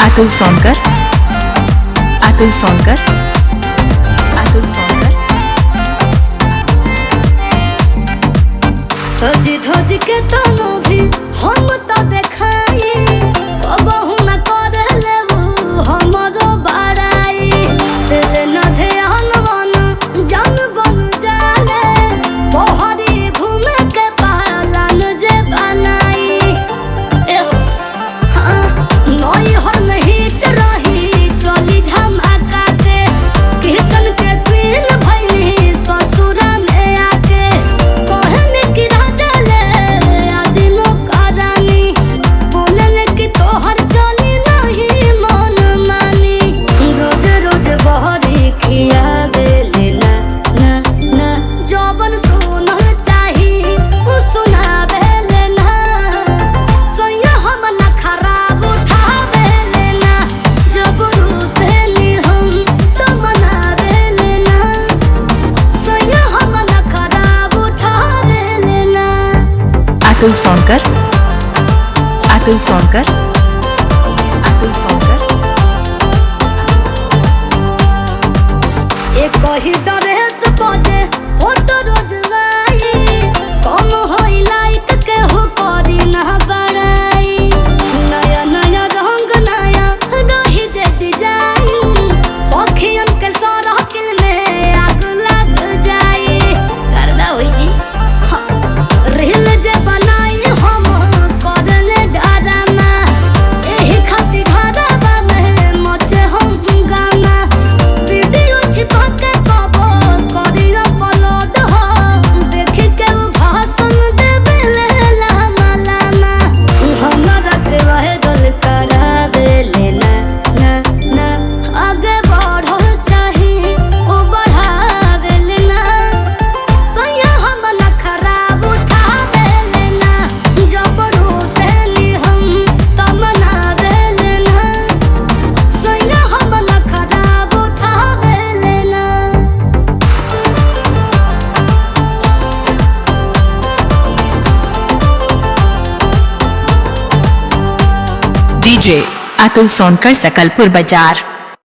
अतुल सोनकर, अतुल सोनकर, अतुल सोनकर। धोजी धोजी के तनु भी हम तो देखाई, कबहू न करे लेबू हमरो बड़ाई। दिल न ध्यान मन जान बन जाले, बहरी घूमे के पालन जे बनाई। एहो हाँ नई हर में हिट रही चली झमका के, किचन के क्वीन भइनी ससुरा में आके। कहने की राजा ले आदिनो करानी, बोले कि तोहर चली नहीं मन मानी। रोज रोज बहरी खियावे लेना ना ना, जौवन सुनल चाही उ सुनावे लेना। सैया हम न खराब उठावे लेना, जबरू से नी हम तो मनावे लेना। सैया हम न खराब उठावे लेना। अतुल सोनकर, अतुल सोनकर, अतुल सोनकर। एक ही ड्रेस बजे फोटो रोज लाई, कम होई लाइक के हो करी ना बड़ाई। नया नया रंग नया रही जे डिजाइन, पखियन के सारा किल में आग लग जाई। करदा होई जी हाँ, रील जे बनाई हम करले डरामा, एही खातिर घरवा में मचे हम गाना। वीडियो छिपा के कबो करी अपलोड हो, देखी के उ भाषण देवे लामा लामा। हमरा के वह गल करावे लेना ना ना, आगे बढ़ल चाही उ बढ़ावे लेना। सैया हम न खराब उठावे लेना, जबरू से नी हम तो मनावे लेना। सैया हम न खराब उठावे लेना। डीजे अतुल सोनकर, सकलपुर बाजार।